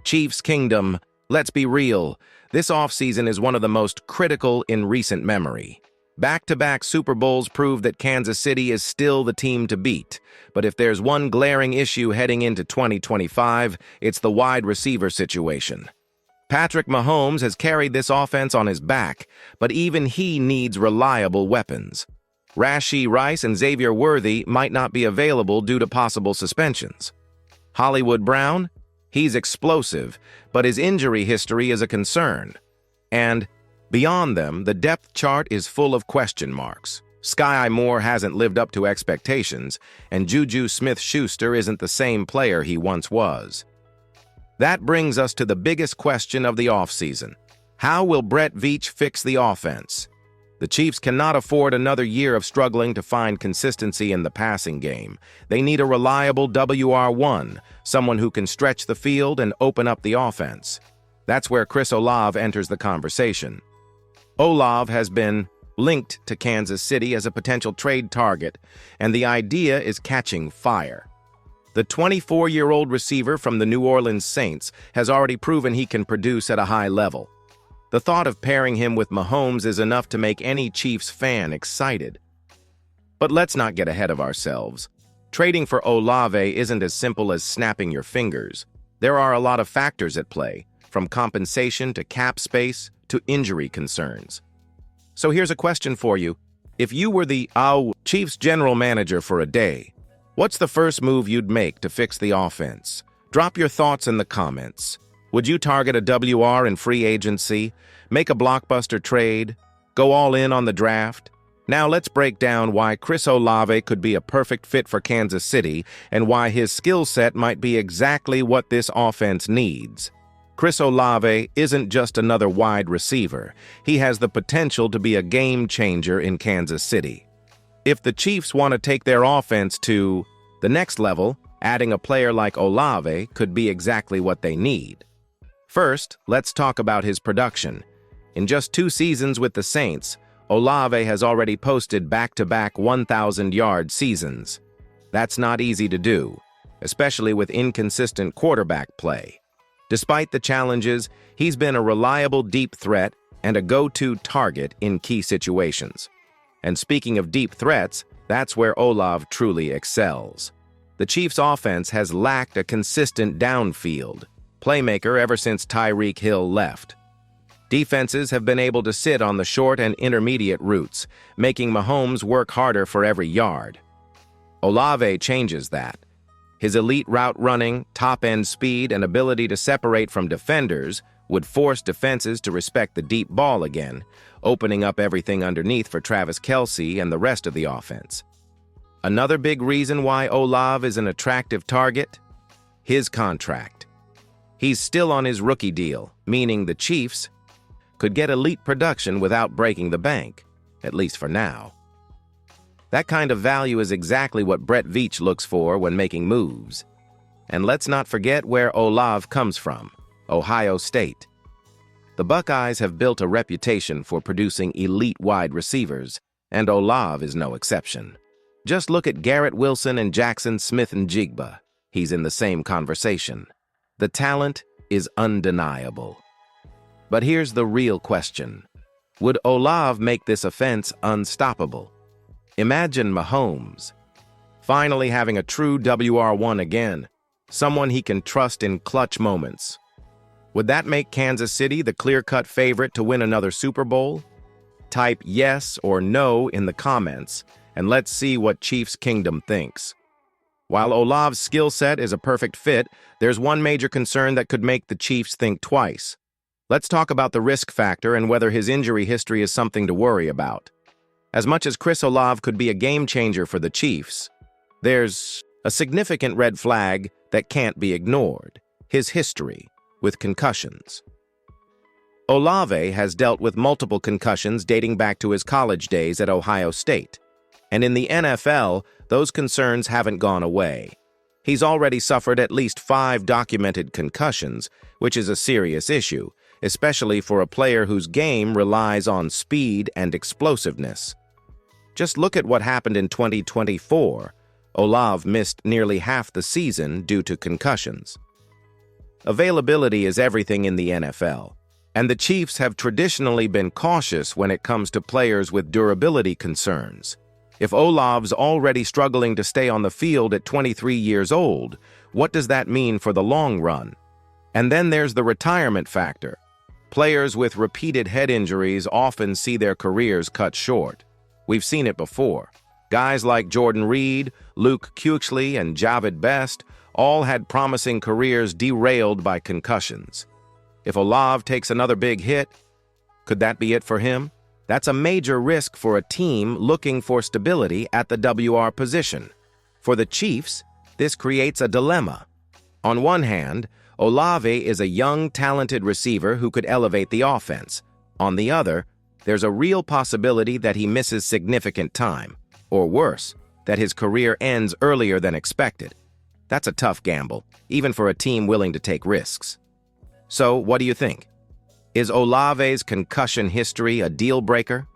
Chiefs Kingdom, let's be real, this offseason is one of the most critical in recent memory. Back-to-back Super Bowls prove that Kansas City is still the team to beat. But if there's one glaring issue heading into 2025, it's the wide receiver situation. Patrick Mahomes has carried this offense on his back, but even he needs reliable weapons. Rashee Rice and Xavier Worthy might not be available due to possible suspensions. Hollywood Brown? He's explosive, but his injury history is a concern. And beyond them, the depth chart is full of question marks. Sky Moore hasn't lived up to expectations, and Juju Smith-Schuster isn't the same player he once was. That brings us to the biggest question of the offseason. How will Brett Veach fix the offense? The Chiefs cannot afford another year of struggling to find consistency in the passing game. They need a reliable WR1, someone who can stretch the field and open up the offense. That's where Chris Olave enters the conversation. Olave has been linked to Kansas City as a potential trade target, and the idea is catching fire. The 24-year-old receiver from the New Orleans Saints has already proven he can produce at a high level. The thought of pairing him with Mahomes is enough to make any Chiefs fan excited. But let's not get ahead of ourselves. Trading for Olave isn't as simple as snapping your fingers. There are a lot of factors at play, from compensation to cap space to injury concerns. So here's a question for you. If you were the Chiefs general manager for a day, what's the first move you'd make to fix the offense? Drop your thoughts in the comments. Would you target a WR in free agency, make a blockbuster trade, go all in on the draft? Now let's break down why Chris Olave could be a perfect fit for Kansas City and why his skill set might be exactly what this offense needs. Chris Olave isn't just another wide receiver. He has the potential to be a game changer in Kansas City. If the Chiefs want to take their offense to the next level, adding a player like Olave could be exactly what they need. First, let's talk about his production. In just 2 seasons with the Saints, Olave has already posted back-to-back 1,000-yard seasons. That's not easy to do, especially with inconsistent quarterback play. Despite the challenges, he's been a reliable deep threat and a go-to target in key situations. And speaking of deep threats, that's where Olave truly excels. The Chiefs' offense has lacked a consistent downfield playmaker ever since Tyreek Hill left. Defenses have been able to sit on the short and intermediate routes, making Mahomes work harder for every yard. Olave changes that. His elite route running, top-end speed, and ability to separate from defenders would force defenses to respect the deep ball again, opening up everything underneath for Travis Kelce and the rest of the offense. Another big reason why Olave is an attractive target? His contract. He's still on his rookie deal, meaning the Chiefs could get elite production without breaking the bank, at least for now. That kind of value is exactly what Brett Veach looks for when making moves. And let's not forget where Olave comes from, Ohio State. The Buckeyes have built a reputation for producing elite wide receivers, and Olave is no exception. Just look at Garrett Wilson and Jackson Smith-Njigba. He's in the same conversation. The talent is undeniable. But here's the real question. Would Olave make this offense unstoppable? Imagine Mahomes finally having a true WR1 again, someone he can trust in clutch moments. Would that make Kansas City the clear-cut favorite to win another Super Bowl? Type yes or no in the comments, and let's see what Chiefs Kingdom thinks. While Olave's skill set is a perfect fit, there's one major concern that could make the Chiefs think twice. Let's talk about the risk factor and whether his injury history is something to worry about. As much as Chris Olave could be a game changer for the Chiefs, there's a significant red flag that can't be ignored: his history with concussions. Olave has dealt with multiple concussions dating back to his college days at Ohio State. And in the NFL, those concerns haven't gone away. He's already suffered at least 5 documented concussions, which is a serious issue, especially for a player whose game relies on speed and explosiveness. Just look at what happened in 2024. Olave missed nearly half the season due to concussions. Availability is everything in the NFL, and the Chiefs have traditionally been cautious when it comes to players with durability concerns. If Olave's already struggling to stay on the field at 23 years old, what does that mean for the long run? And then there's the retirement factor. Players with repeated head injuries often see their careers cut short. We've seen it before. Guys like Jordan Reed, Luke Kuechly, and Javid Best all had promising careers derailed by concussions. If Olave takes another big hit, could that be it for him? That's a major risk for a team looking for stability at the WR position. For the Chiefs, this creates a dilemma. On one hand, Olave is a young, talented receiver who could elevate the offense. On the other, there's a real possibility that he misses significant time, or worse, that his career ends earlier than expected. That's a tough gamble, even for a team willing to take risks. So, what do you think? Is Olave's concussion history a deal breaker?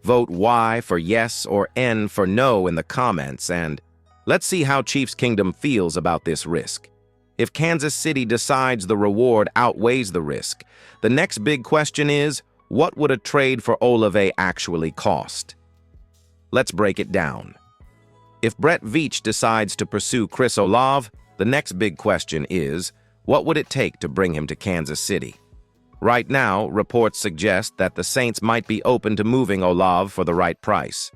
Vote Y for yes or N for no in the comments, and let's see how Chiefs Kingdom feels about this risk. If Kansas City decides the reward outweighs the risk, the next big question is, what would a trade for Olave actually cost? Let's break it down. If Brett Veach decides to pursue Chris Olave, the next big question is, what would it take to bring him to Kansas City? Right now, reports suggest that the Saints might be open to moving Olave for the right price.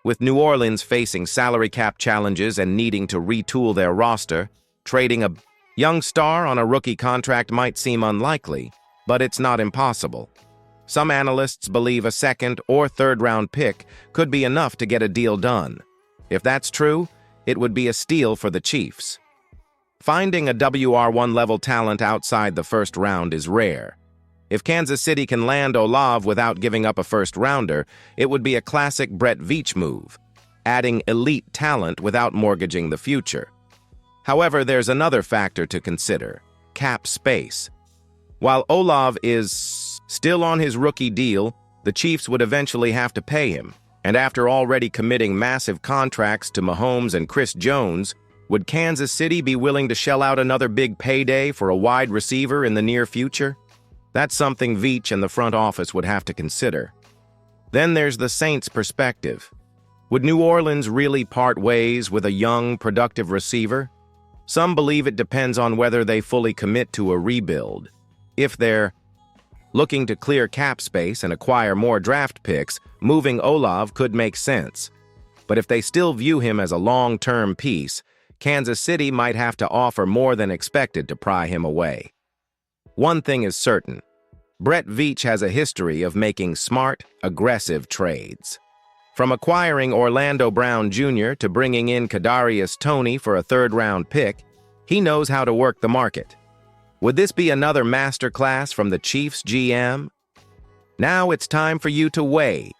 With New Orleans facing salary cap challenges and needing to retool their roster, trading a young star on a rookie contract might seem unlikely, but it's not impossible. Some analysts believe a second or third-round pick could be enough to get a deal done. If that's true, it would be a steal for the Chiefs. Finding a WR1 level talent outside the first round is rare. If Kansas City can land Olave without giving up a first-rounder, it would be a classic Brett Veach move, adding elite talent without mortgaging the future. However, there's another factor to consider: cap space. While Olave is still on his rookie deal, the Chiefs would eventually have to pay him. And after already committing massive contracts to Mahomes and Chris Jones, would Kansas City be willing to shell out another big payday for a wide receiver in the near future? That's something Veach and the front office would have to consider. Then there's the Saints' perspective. Would New Orleans really part ways with a young, productive receiver? Some believe it depends on whether they fully commit to a rebuild. If they're looking to clear cap space and acquire more draft picks, moving Olave could make sense. But if they still view him as a long-term piece, Kansas City might have to offer more than expected to pry him away. One thing is certain: Brett Veach has a history of making smart, aggressive trades. From acquiring Orlando Brown Jr. to bringing in Kadarius Toney for a third-round pick, he knows how to work the market. Would this be another masterclass from the Chiefs GM? Now it's time for you to weigh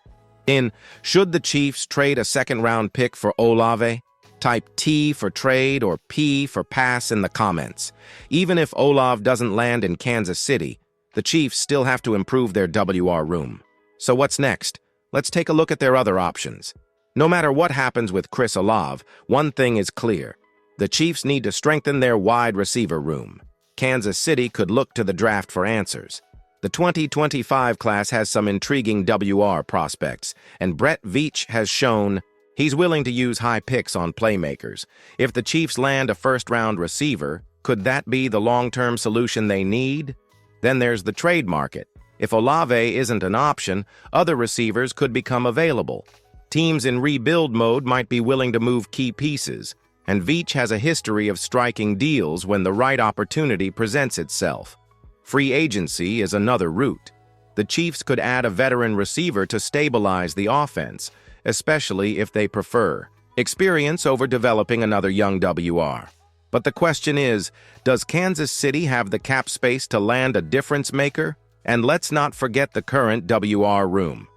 in. Should the Chiefs trade a second-round pick for Olave? Type T for trade or P for pass in the comments. Even if Olave doesn't land in Kansas City, the Chiefs still have to improve their WR room. So what's next? Let's take a look at their other options. No matter what happens with Chris Olave, one thing is clear: the Chiefs need to strengthen their wide receiver room. Kansas City could look to the draft for answers. The 2025 class has some intriguing WR prospects, and Brett Veach has shown he's willing to use high picks on playmakers. If the Chiefs land a first-round receiver, could that be the long-term solution they need? Then there's the trade market. If Olave isn't an option, other receivers could become available. Teams in rebuild mode might be willing to move key pieces, and Veach has a history of striking deals when the right opportunity presents itself. Free agency is another route. The Chiefs could add a veteran receiver to stabilize the offense, especially if they prefer experience over developing another young WR. But the question is, does Kansas City have the cap space to land a difference maker? And let's not forget the current WR room.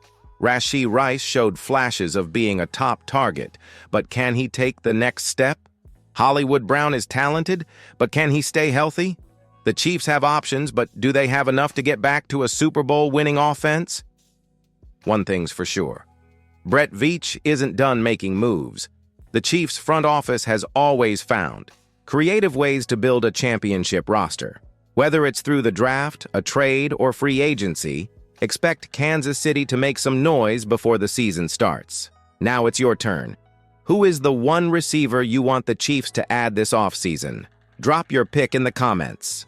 Rashee Rice showed flashes of being a top target, but can he take the next step? Hollywood Brown is talented, but can he stay healthy? The Chiefs have options, but do they have enough to get back to a Super Bowl winning offense? One thing's for sure: Brett Veach isn't done making moves. The Chiefs front office has always found creative ways to build a championship roster. Whether it's through the draft, a trade, or free agency, expect Kansas City to make some noise before the season starts. Now it's your turn. Who is the one receiver you want the Chiefs to add this offseason? Drop your pick in the comments.